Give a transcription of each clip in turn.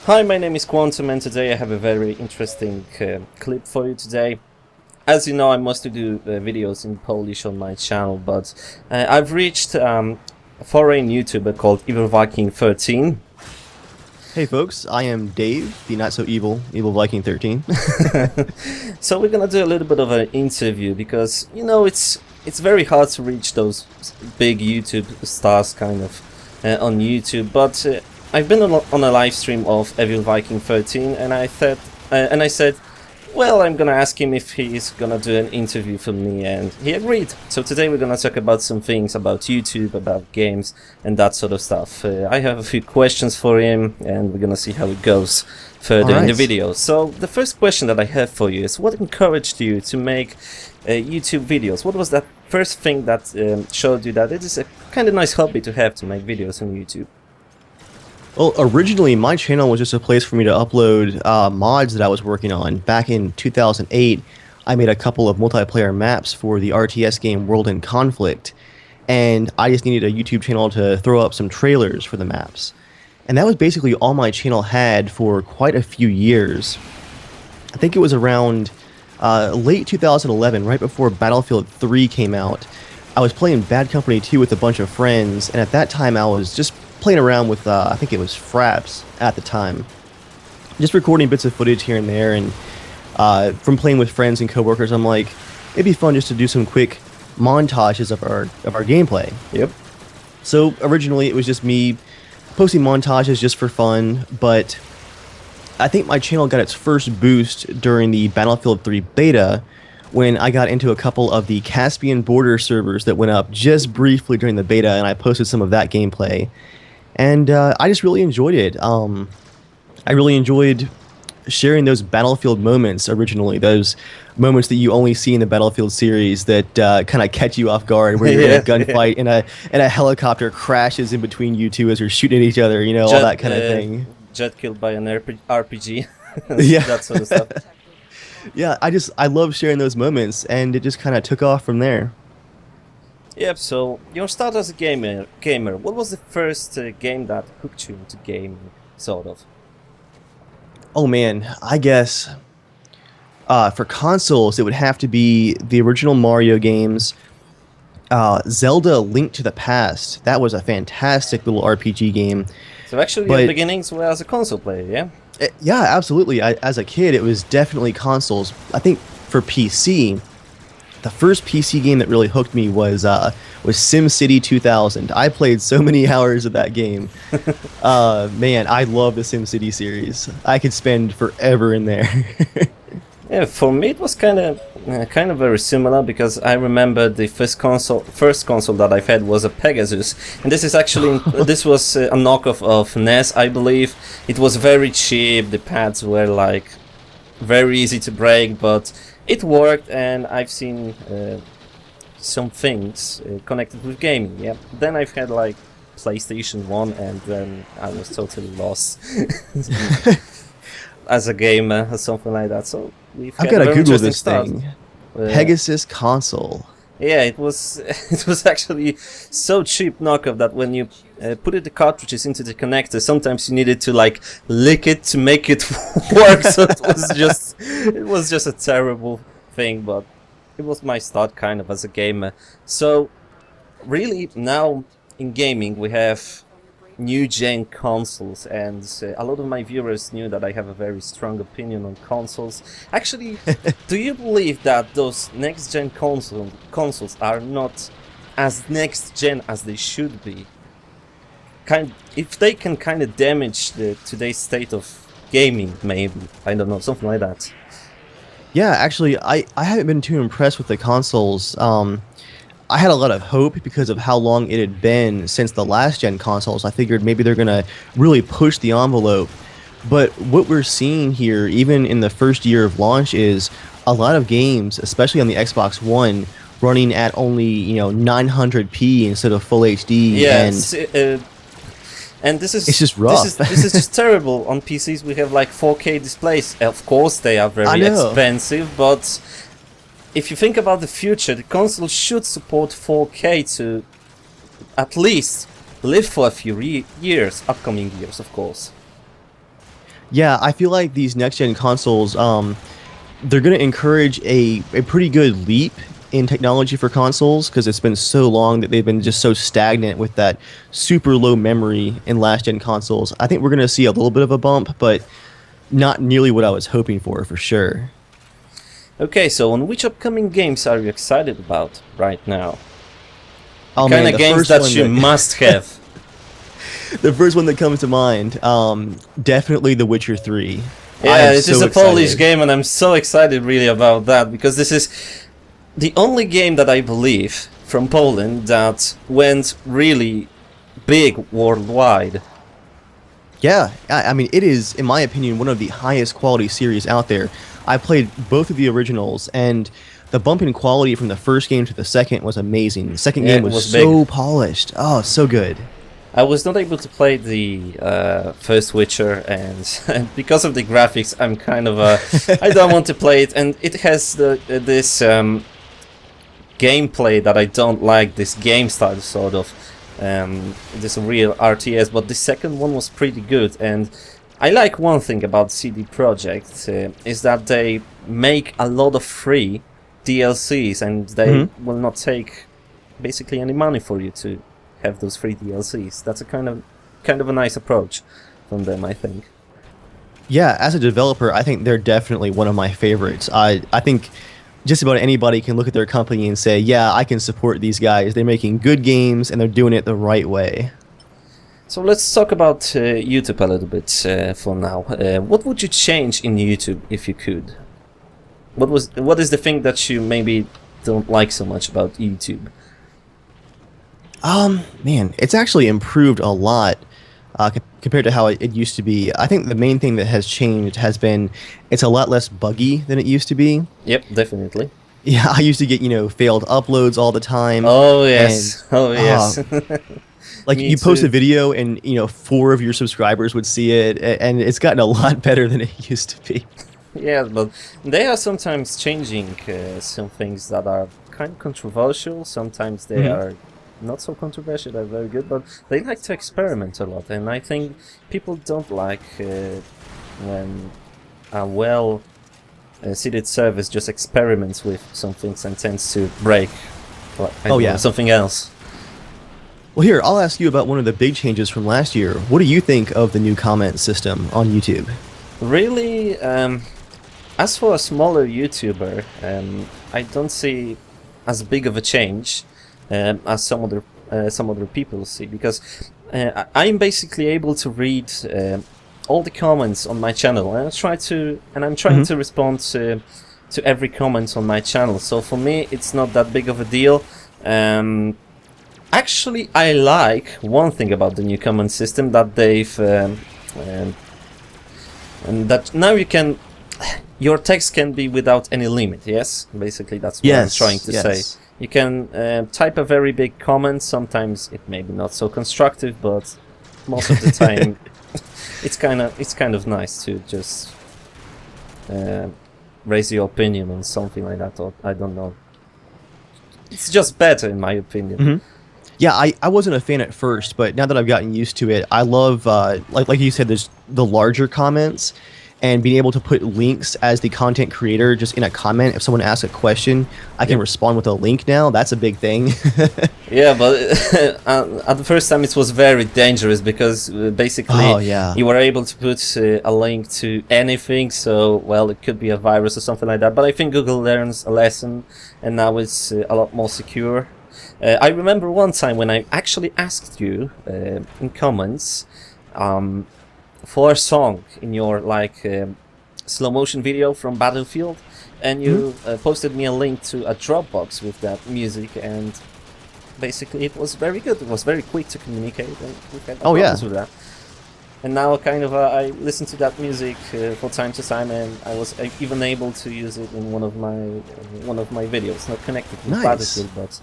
Hi, my name is Quantum, and today I have a very interesting clip for you today. As you know, I mostly do videos in Polish on my channel, but I've reached a foreign YouTuber called EvilViking13. Hey folks, I am Dave, the not so evil EvilViking13. So we're gonna do a little bit of an interview because, you know, it's very hard to reach those big YouTube stars kind of on YouTube, but I've been on a live stream of EvilViking13, and I said, well, I'm gonna ask him if he's gonna do an interview for me, and he agreed. So today we're gonna talk about some things about YouTube, about games, and that sort of stuff. I have a few questions for him, and we're gonna see how it goes further in the video. So the first question that I have for you is, what encouraged you to make YouTube videos? What was that first thing that showed you that it is a kind of nice hobby to have, to make videos on YouTube? Well, originally my channel was just a place for me to upload mods that I was working on. Back in 2008, I made a couple of multiplayer maps for the RTS game World in Conflict, and I just needed a YouTube channel to throw up some trailers for the maps. And that was basically all my channel had for quite a few years. I think it was around late 2011, right before Battlefield 3 came out. I was playing Bad Company 2 with a bunch of friends, and at that time I was just playing around with, I think it was Fraps at the time. Just recording bits of footage here and there, and from playing with friends and coworkers, I'm like, it'd be fun just to do some quick montages of our gameplay. Yep. So originally it was just me posting montages just for fun, but I think my channel got its first boost during the Battlefield 3 beta, when I got into a couple of the Caspian border servers that went up just briefly during the beta, and I posted some of that gameplay. And I just really enjoyed it. I really enjoyed sharing those Battlefield moments originally, those moments that you only see in the Battlefield series that kind of catch you off guard, where you're in a gunfight and a helicopter crashes in between you two as you're shooting at each other, you know, all that kind of thing. Jet killed by an RPG. Yeah. That sort of stuff. Yeah, I love sharing those moments, and it just kind of took off from there. Yep, so your start as a gamer. What was the first game that hooked you into gaming, sort of? Oh man, I guess for consoles it would have to be the original Mario games. Zelda: Link to the Past. That was a fantastic little RPG game. So actually your beginnings were as a console player, yeah? Yeah, absolutely. As a kid, it was definitely consoles. I think for PC, the first PC game that really hooked me was SimCity 2000. I played so many hours of that game. Man, I love the SimCity series. I could spend forever in there. Yeah, for me it was kind of very similar, because I remember the first console that I've had was a Pegasus, and this is actually this was a knockoff of NES, I believe. It was very cheap. The pads were like very easy to break, but it worked, and I've seen some things connected with gaming. Yeah. Then I've had like PlayStation 1, and then I was totally lost as a gamer or something like that. So I've got to Google this thing. Pegasus console. Yeah, it was actually so cheap knockoff that when you put the cartridges into the connector, sometimes you needed to like lick it to make it work. So it was just a terrible thing, but it was my start kind of as a gamer. So really now in gaming we have new gen consoles, and a lot of my viewers knew that I have a very strong opinion on consoles. Actually, do you believe that those next gen consoles are not as next gen as they should be? If they can kind of damage today's state of gaming, maybe, I don't know, something like that. Yeah, actually, I haven't been too impressed with the consoles. I had a lot of hope because of how long it had been since the last gen consoles. I figured maybe they're gonna really push the envelope. But what we're seeing here, even in the first year of launch, is a lot of games, especially on the Xbox One, running at only 900p instead of full HD. Yes, and this is it's just rough. This is just terrible. On PCs we have like 4K displays. Of course they are very expensive, but if you think about the future, the console should support 4K to at least live for a few years, upcoming years, of course. Yeah, I feel like these next-gen consoles, they're going to encourage a pretty good leap in technology for consoles because it's been so long that they've been just so stagnant with that super low memory in last-gen consoles. I think we're going to see a little bit of a bump, but not nearly what I was hoping for sure. Okay, so on which upcoming games are you excited about right now? Oh, Kind man, of the games first that one you must have. The first one that comes to mind, definitely The Witcher 3. Yeah, it is a Polish game, and I'm so excited really about that, because this is the only game that I believe from Poland that went really big worldwide. Yeah, I mean, it is, in my opinion, one of the highest quality series out there. I played both of the originals, and the bump in quality from the first game to the second was amazing. The second game was so polished. Oh, so good. I was not able to play the first Witcher, and because of the graphics, I'm kind of I don't want to play it, and it has this gameplay that I don't like. This game style, sort of, this real RTS. But the second one was pretty good, and I like one thing about CD Projekt is that they make a lot of free DLCs, and they will not take basically any money for you to have those free DLCs. That's a kind of a nice approach from them, I think. Yeah, as a developer, I think they're definitely one of my favorites. I think just about anybody can look at their company and say, yeah, I can support these guys. They're making good games and they're doing it the right way. So let's talk about YouTube a little bit for now. What would you change in YouTube if you could? What is the thing that you maybe don't like so much about YouTube? Man, it's actually improved a lot compared to how it used to be. I think the main thing that has changed has been it's a lot less buggy than it used to be. Yep, definitely. Yeah, I used to get, failed uploads all the time. Oh, yes. And, yes. Like, Me you post too. a video and, 4 of your subscribers would see it, and it's gotten a lot better than it used to be. Yeah, but they are sometimes changing some things that are kind of controversial. Sometimes they are not so controversial, they're very good, but they like to experiment a lot, and I think people don't like when a well-seated service just experiments with some things and tends to break something else. Well, here, I'll ask you about one of the big changes from last year. What do you think of the new comment system on YouTube? Really, as for a smaller YouTuber, I don't see as big of a change as some other people see, because I'm basically able to read all the comments on my channel, and I'm trying to respond to every comment on my channel. So for me, it's not that big of a deal. Actually, I like one thing about the new comment system, that they've and that now your text can be without any limit. Yes, basically that's what I'm trying to say. You can type a very big comment. Sometimes it may be not so constructive, but most of the time it's kind of nice to just raise your opinion on something like that. Or I don't know. It's just better in my opinion. Yeah, I wasn't a fan at first, but now that I've gotten used to it, I love, like you said, there's the larger comments, and being able to put links as the content creator just in a comment. If someone asks a question, I can respond with a link now. That's a big thing. Yeah, but at the first time it was very dangerous, because basically you were able to put a link to anything, so, well, it could be a virus or something like that. But I think Google learns a lesson, and now it's a lot more secure. I remember one time when I actually asked you in comments for a song in your slow motion video from Battlefield, and you posted me a link to a Dropbox with that music, and basically it was very good. It was very quick to communicate, and we had no problems with that. And now I listen to that music from time to time, and I was even able to use it in one of my videos, not connected with Battlefield, but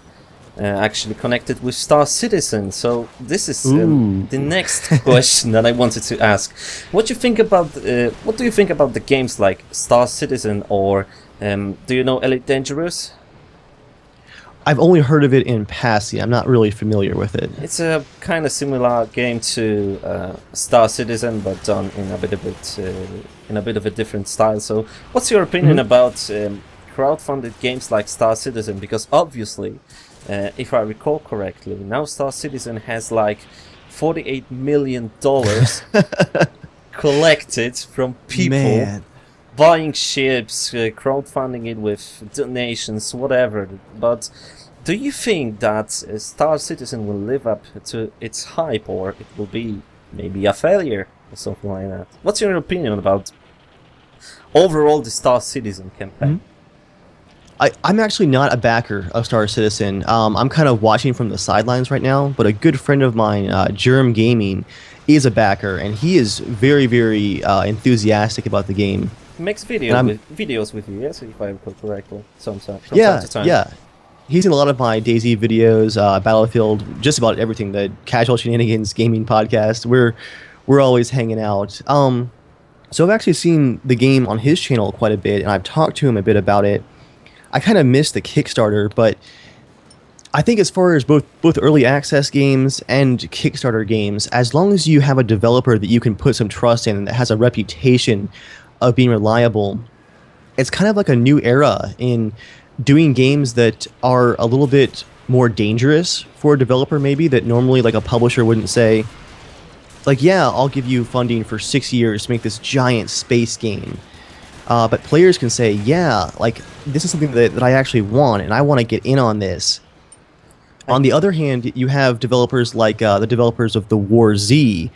actually connected with Star Citizen. So this is the next question that I wanted to ask. What do you think about the games like Star Citizen, or do you know Elite Dangerous? I've only heard of it in passing. I'm not really familiar with it. It's a kind of similar game to Star Citizen, but done in a bit of a different style. So, what's your opinion about crowdfunded games like Star Citizen? Because obviously, if I recall correctly, now Star Citizen has like $48 million collected from people. Man. Buying ships, crowdfunding it with donations, whatever. But do you think that Star Citizen will live up to its hype, or it will be maybe a failure or something like that? What's your opinion about overall the Star Citizen campaign? I'm actually not a backer of Star Citizen. I'm kind of watching from the sidelines right now, but a good friend of mine, Germ Gaming, is a backer, and he is very, very enthusiastic about the game. He makes videos with you, yes, if I recall correctly, from time to time. Yeah. He's in a lot of my DayZ videos, Battlefield, just about everything. The Casual Shenanigans Gaming Podcast. We're always hanging out. So I've actually seen the game on his channel quite a bit, and I've talked to him a bit about it. I kind of missed the Kickstarter, but I think as far as both early access games and Kickstarter games, as long as you have a developer that you can put some trust in and that has a reputation of being reliable, it's kind of like a new era in doing games that are a little bit more dangerous for a developer, maybe, that normally like a publisher wouldn't say, like, yeah, I'll give you funding for 6 years to make this giant space game. But players can say, yeah, like, this is something that I actually want, and I want to get in on this. On the other hand, you have developers like the developers of the War Z,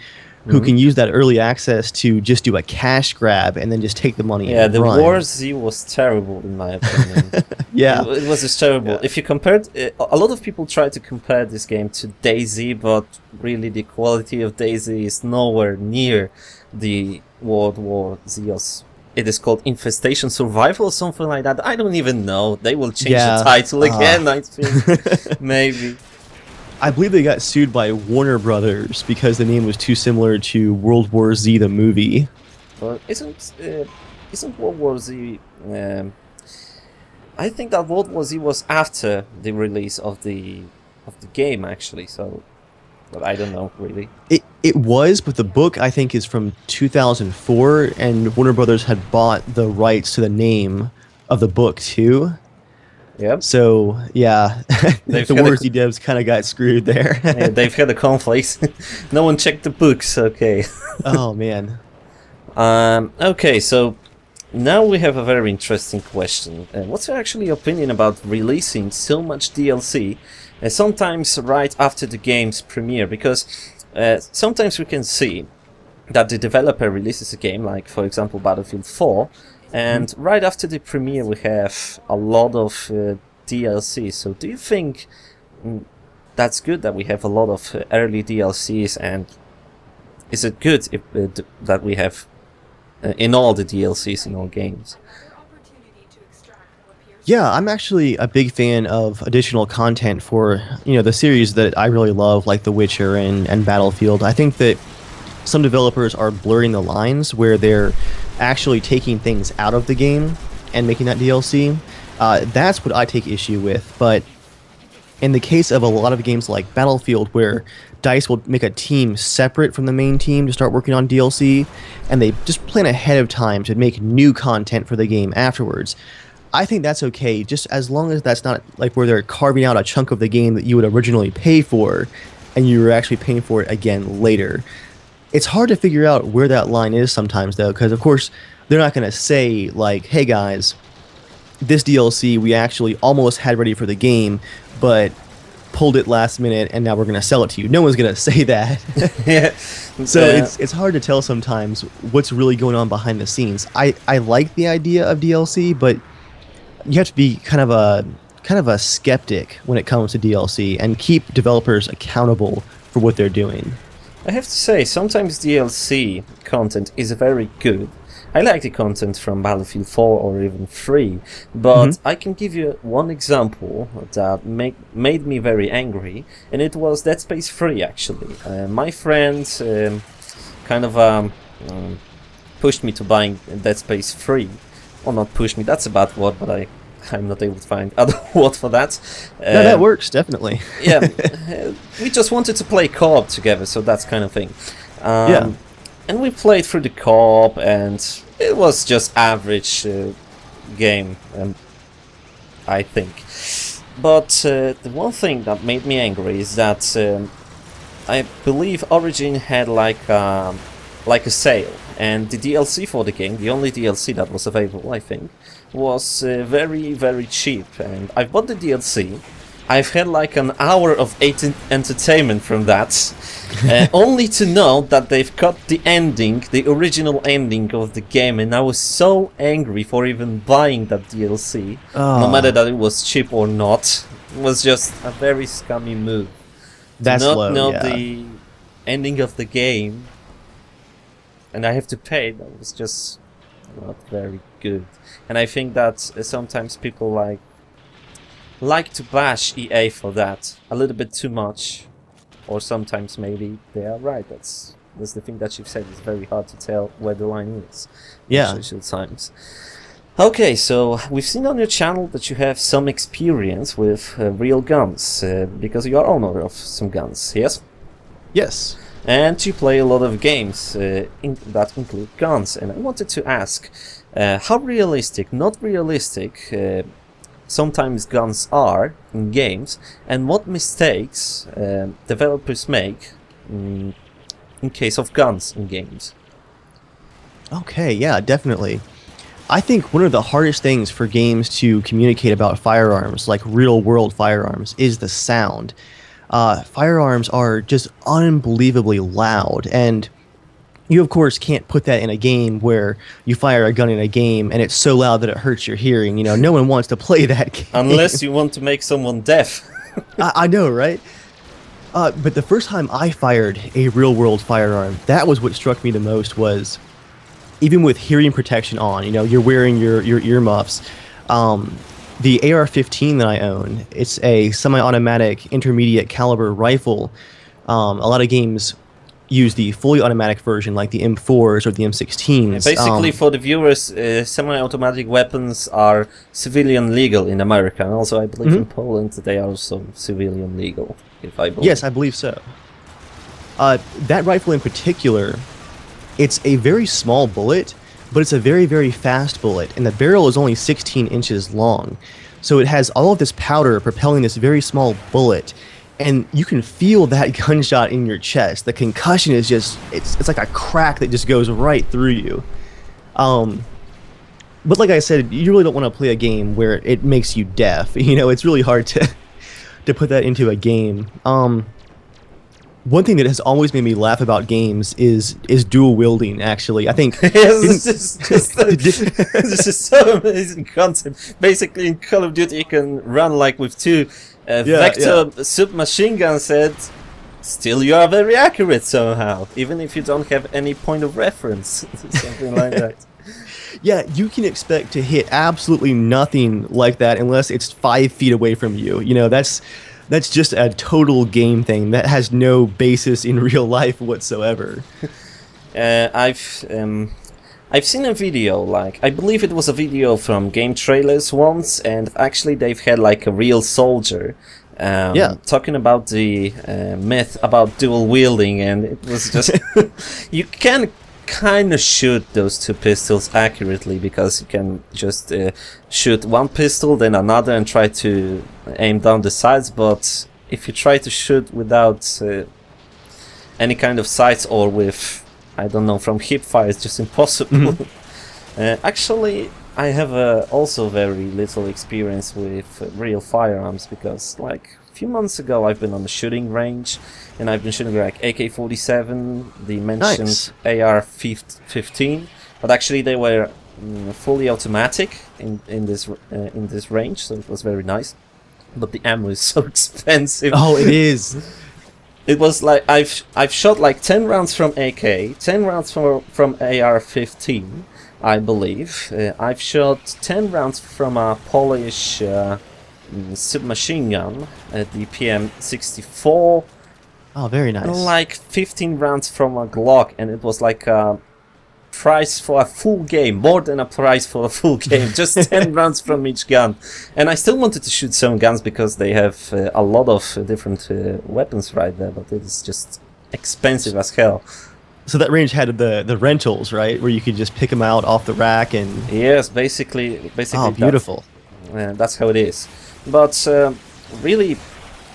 who can use that early access to just do a cash grab and then just take the money and the run. War Z was terrible, in my opinion. Yeah. It was just terrible. Yeah. If you compared... a lot of people try to compare this game to DayZ, but really the quality of DayZ is nowhere near the World War Z. It is called Infestation Survival or something like that. I don't even know. They will change the title again, I think. Maybe. I believe they got sued by Warner Brothers because the name was too similar to World War Z, the movie. Well, isn't World War Z... I think that World War Z was after the release of the game, actually, so... But I don't know, really. It was, but the book, I think, is from 2004, and Warner Brothers had bought the rights to the name of the book, too. Yep. So, yeah, the War Z devs kind of got screwed there. Yeah, they've had a conflict. No one checked the books, okay. Oh, man. Okay, so now we have a very interesting question. What's your actually opinion about releasing so much DLC, sometimes right after the game's premiere? Because sometimes we can see that the developer releases a game, like, for example, Battlefield 4, and right after the premiere we have a lot of DLC. So do you think that's good that we have a lot of early DLCs, and is it good if, that we have in all the DLCs in all games? Yeah, I'm actually a big fan of additional content for, the series that I really love, like The Witcher and Battlefield. I think that some developers are blurring the lines where they're actually taking things out of the game and making that DLC. That's what I take issue with. But in the case of a lot of games like Battlefield, where DICE will make a team separate from the main team to start working on DLC, and they just plan ahead of time to make new content for the game afterwards, I think that's okay, just as long as that's not like where they're carving out a chunk of the game that you would originally pay for, and you were actually paying for it again later. It's hard to figure out where that line is sometimes, though, because, of course, they're not going to say, like, hey, guys, this DLC we actually almost had ready for the game, but pulled it last minute, and now we're going to sell it to you. No one's going to say that. Yeah. So it's hard to tell sometimes what's really going on behind the scenes. I like the idea of DLC, but you have to be kind of a skeptic when it comes to DLC and keep developers accountable for what they're doing. I have to say, sometimes DLC content is very good. I like the content from Battlefield 4 or even 3, but I can give you one example that made me very angry, and it was Dead Space 3, actually. My friend kind of pushed me to buying Dead Space 3. Well, not pushed me, that's a bad word, but I I'm not able to find other word for that. No, that works, definitely. Yeah, we just wanted to play co-op together, so that's kind of thing. Yeah. And we played through the co-op, and it was just average game, I think. But the one thing that made me angry is that I believe Origin had like a sale, and the DLC for the game, the only DLC that was available, I think, was very, very cheap. And I bought the DLC. I've had like an hour of entertainment from that, only to know that they've cut the ending, the original ending of the game, and I was so angry for even buying that DLC, no matter that it was cheap or not. It was just a very scummy move. That's to not low, know yeah. the ending of the game, and I have to pay. That was just not very good. And I think that sometimes people like to bash EA for that a little bit too much, or sometimes maybe they are right. That's the thing that you've said. It's very hard to tell where the line is. Yeah. Social times. Okay, so we've seen on your channel that you have some experience with real guns, because you are owner of some guns, yes? Yes. And you play a lot of games that include guns. And I wanted to ask, how realistic, not realistic, sometimes guns are in games, and what mistakes developers make in case of guns in games. Okay, yeah, definitely. I think one of the hardest things for games to communicate about firearms, like real-world firearms, is the sound. Firearms are just unbelievably loud, and you of course can't put that in a game where you fire a gun in a game and it's so loud that it hurts your hearing. You know, no one wants to play that game. Unless you want to make someone deaf. I know, right? But the first time I fired a real-world firearm, that was what struck me the most. Was even with hearing protection on, you know, you're wearing your earmuffs. The AR-15 that I own, it's a semi-automatic intermediate caliber rifle. A lot of games use the fully automatic version, like the M4s or the M16s. Basically, for the viewers, semi-automatic weapons are civilian legal in America, and also I believe in Poland they are also civilian legal, if I believe. Yes, I believe so. That rifle in particular, it's a very small bullet, but it's a very, very fast bullet, and the barrel is only 16 inches long. So it has all of this powder propelling this very small bullet, and you can feel that gunshot in your chest. The concussion is just, it's like a crack that just goes right through you. But like I said, you really don't want to play a game where it makes you deaf. You know, it's really hard to put that into a game. One thing that has always made me laugh about games is dual wielding. Actually, I think Yes, this is so amazing concept. Basically, in Call of Duty, you can run like with two vector submachine guns. And still, you are very accurate somehow, even if you don't have any point of reference, something like that. Yeah, you can expect to hit absolutely nothing like that unless it's 5 feet away from you. You know, that's just a total game thing that has no basis in real life whatsoever. I've seen a video, like I believe it was a video from game trailers once, and actually they've had like a real soldier talking about the myth about dual wielding, and it was just you can kind of shoot those two pistols accurately, because you can just shoot one pistol then another and try to aim down the sides, but if you try to shoot without any kind of sights or with, I don't know, from hip fire, it's just impossible. Actually, I have also very little experience with real firearms, because like a few months ago I've been on the shooting range and I've been shooting like AK-47, the mentioned AR-15, but actually they were fully automatic in this range, so it was very nice. But the ammo is so expensive. Oh, it is. It was like I've shot like 10 rounds from AK, 10 rounds from AR-15, I believe. I've shot 10 rounds from a Polish submachine gun, the PM64. Oh, very nice. Like 15 rounds from a Glock, and it was like a price for a full game, more than a price for a full game, just 10 rounds from each gun. And I still wanted to shoot some guns because they have a lot of different weapons right there, but it is just expensive as hell. So that range had the rentals, right, where you could just pick them out off the rack and. Yes, basically. Oh, beautiful. That's how it is. But really,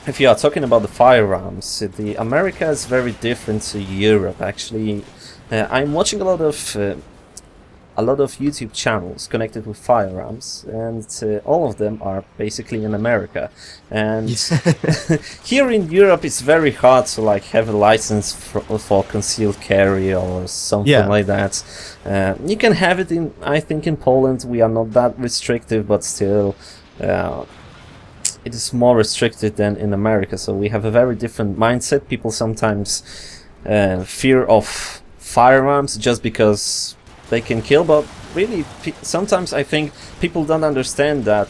if you are talking about the firearms, the America is very different to Europe. Actually, I'm watching a lot of YouTube channels connected with firearms, and all of them are basically in America. And here in Europe, it's very hard to like have a license for concealed carry or something like that. You can have it in, I think, in Poland. We are not that restrictive, but still, it is more restricted than in America. So we have a very different mindset. People sometimes fear of firearms just because they can kill, but really sometimes I think people don't understand that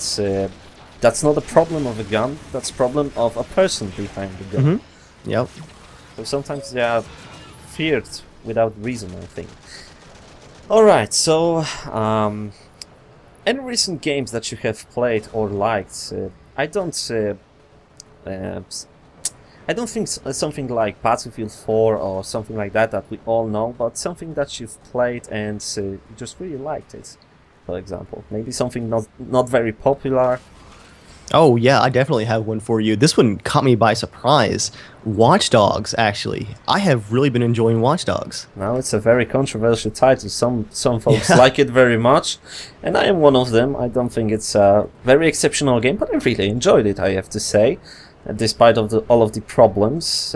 that's not a problem of a gun, that's a problem of a person behind the gun. Yep. So sometimes they are feared without reason, I think. Alright, so any recent games that you have played or liked? I don't think something like Battlefield 4 or something like that we all know, but something that you've played and you just really liked it, for example. Maybe something not very popular. Oh yeah, I definitely have one for you. This one caught me by surprise. Watch Dogs, actually. I have really been enjoying Watch Dogs. Now it's a very controversial title. Some folks like it very much, and I am one of them. I don't think it's a very exceptional game, but I really enjoyed it, I have to say. Despite of all of the problems,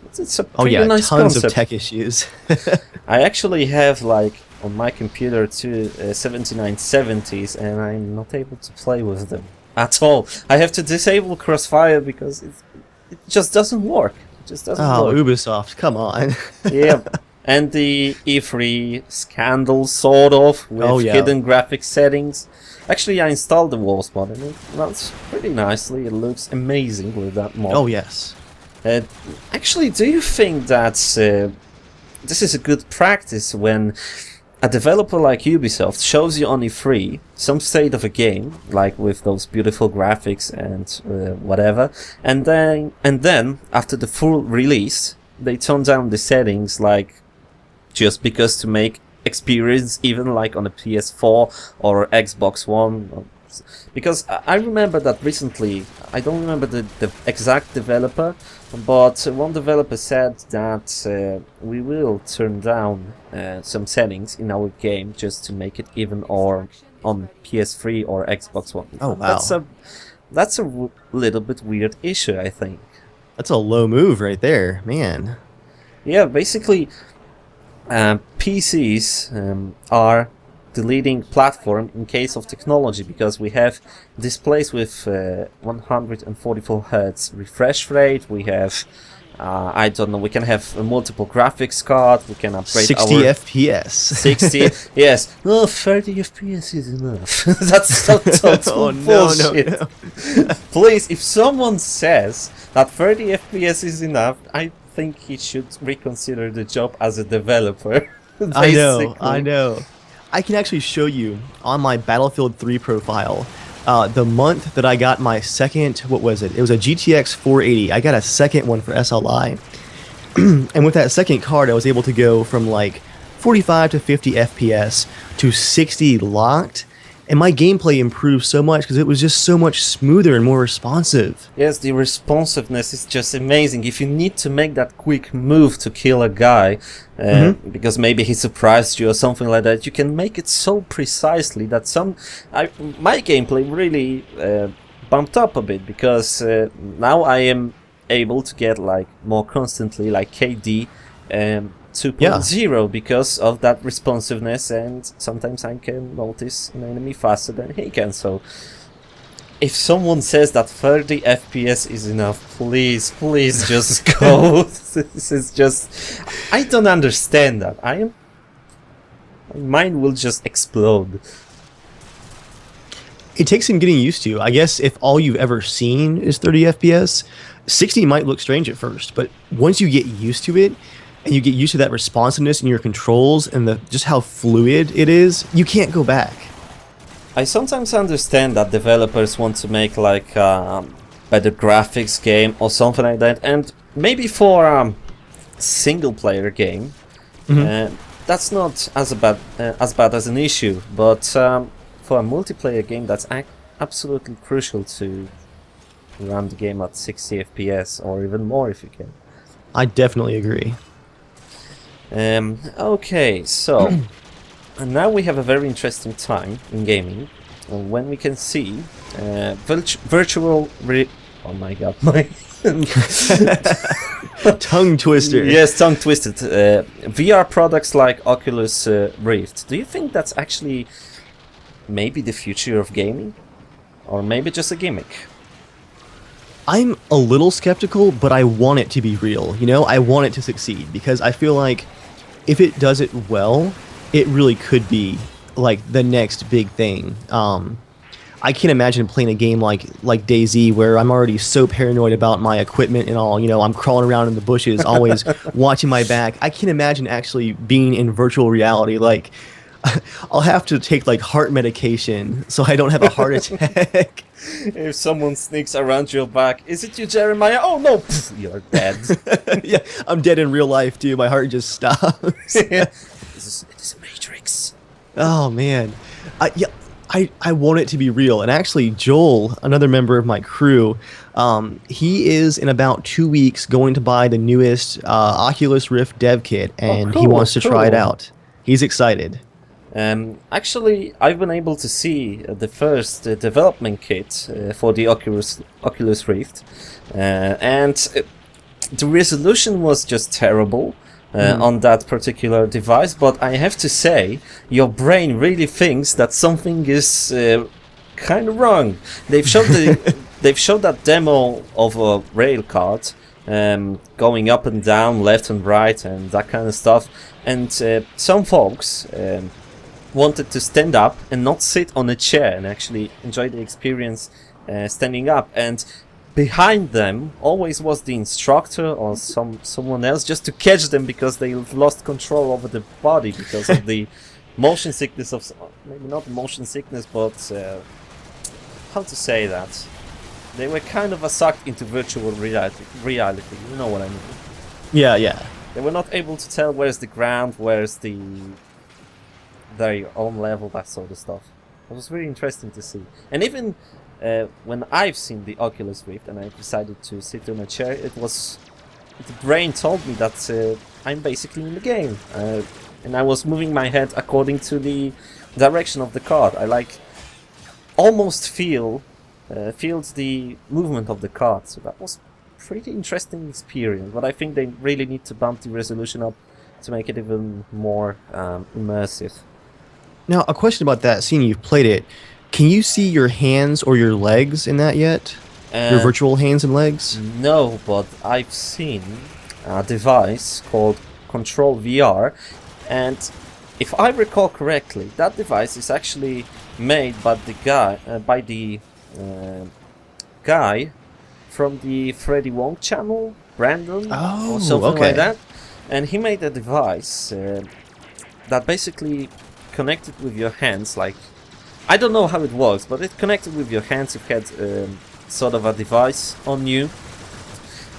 it's a pretty nice tons concept. of tech issues. I actually have like on my computer two 7970s, and I'm not able to play with them at all. I have to disable Crossfire because it just doesn't work. It just doesn't work. Ubisoft, come on. Yeah, and the E3 scandal, sort of, with hidden graphics settings. Actually, I installed the Wolves mod and it runs pretty nicely. It looks amazing with that mod. Oh, yes. Actually, do you think that this is a good practice when a developer like Ubisoft shows you on E3 some state of a game, like with those beautiful graphics and whatever, and then after the full release, they turn down the settings, like just because to make experience even like on a PS4 or Xbox One, because I remember that recently, I don't remember the exact developer, but one developer said that we will turn down some settings in our game just to make it even or on PS3 or Xbox One. Oh wow, that's a little bit weird issue, I think. That's a low move right there, man. Yeah, basically PCs are the leading platform in case of technology, because we have displays with 144 Hz refresh rate, we have I don't know, we can have a multiple graphics card, we can upgrade 60 our... FPS. 60, yes. No, 30 FPS is enough. That's so total bullshit. No. Please, if someone says that 30 FPS is enough, I think he should reconsider the job as a developer. I know. I can actually show you on my Battlefield 3 profile the month that I got my second, what was it? It was a GTX 480. I got a second one for SLI. And with that second card, I was able to go from like 45 to 50 FPS to 60 locked. And my gameplay improved so much because it was just so much smoother and more responsive. Yes, the responsiveness is just amazing. If you need to make that quick move to kill a guy, because maybe he surprised you or something like that, you can make it so precisely that my gameplay really bumped up a bit, because now I am able to get like more constantly like KD 2.0 because of that responsiveness, and sometimes I can notice an enemy faster than he can. So if someone says that 30 FPS is enough, please just go. This is just, I don't understand that. My mind will just explode. It takes some getting used to. I guess if all you've ever seen is 30 FPS, 60 might look strange at first, but once you get used to it, and you get used to that responsiveness in your controls and just how fluid it is, you can't go back. I sometimes understand that developers want to make like better graphics game or something like that, and maybe for single player game, that's not as bad as an issue. But for a multiplayer game, that's absolutely crucial to run the game at 60 FPS or even more if you can. I definitely agree. Okay, so and now we have a very interesting time in gaming when we can see virtual. Oh my god, my Tongue twister. yes, tongue twisted. VR products like Oculus Rift. Do you think that's actually maybe the future of gaming, or maybe just a gimmick? I'm a little skeptical, but I want it to be real. You know, I want it to succeed because I feel like if it does it well, it really could be like the next big thing. I can't imagine playing a game like DayZ where I'm already so paranoid about my equipment and all. You know, I'm crawling around in the bushes, always watching my back. I can't imagine actually being in virtual reality. Like, I'll have to take like heart medication so I don't have a heart attack. If someone sneaks around your back, is it you, Jeremiah? Oh no, pff, you're dead. Yeah, I'm dead in real life too. My heart just stops. It is a Matrix. Oh man, I want it to be real. And actually, Joel, another member of my crew, he is in about 2 weeks going to buy the newest Oculus Rift dev kit, and he wants to try it out. He's excited. Actually, I've been able to see the first development kit for the Oculus Rift, and the resolution was just terrible. On that particular device, but I have to say, your brain really thinks that something is kind of wrong. They've showed that demo of a rail cart going up and down, left and right, and that kind of stuff. And some folks wanted to stand up and not sit on a chair and actually enjoy the experience standing up. And behind them always was the instructor or someone else just to catch them because they've lost control over the body because of the motion sickness of, maybe not motion sickness, but how to say that? They were kind of sucked into virtual reality. You know what I mean? Yeah. They were not able to tell where's the ground, where's their own level, that sort of stuff. It was really interesting to see. And even when I've seen the Oculus Rift and I decided to sit on a chair, the brain told me that I'm basically in the game, and I was moving my head according to the direction of the card. I almost feels the movement of the card, so that was pretty interesting experience. But I think they really need to bump the resolution up to make it even more immersive. Now, a question about that, seeing you've played it, can you see your hands or your legs in that yet? Your virtual hands and legs? No, but I've seen a device called Control VR, and if I recall correctly, that device is actually made by the guy from the Freddy Wong channel, Brandon, or something like that. And he made a device that basically connected with your hands, like, I don't know how it works, but it connected with your hands. You had sort of a device on you,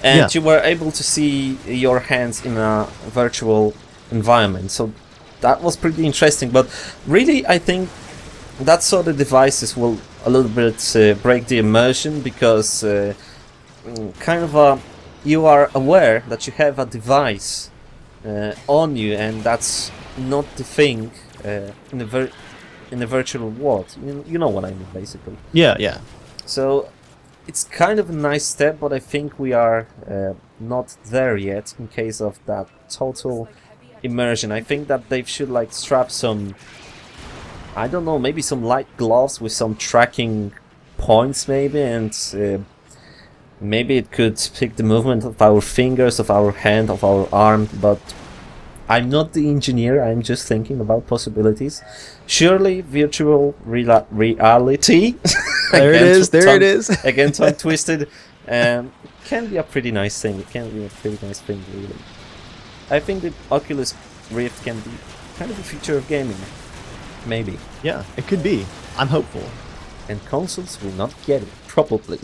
and you were able to see your hands in a virtual environment. So that was pretty interesting. But really, I think that sort of devices will a little bit break the immersion, because you are aware that you have a device on you, and that's not the thing in the virtual world. You know what I mean, basically. Yeah. So it's kind of a nice step, but I think we are not there yet in case of that total immersion. I think that they should strap some, I don't know, maybe some light gloves with some tracking points maybe, and maybe it could pick the movement of our fingers, of our hand, of our arm, but I'm not the engineer, I'm just thinking about possibilities. Surely virtual reality there it is. Again, tongue twisted. Can be a pretty nice thing. It can be a pretty nice thing, really. I think the Oculus Rift can be kind of the future of gaming. Maybe. Yeah, it could be. I'm hopeful. And consoles will not get it, probably.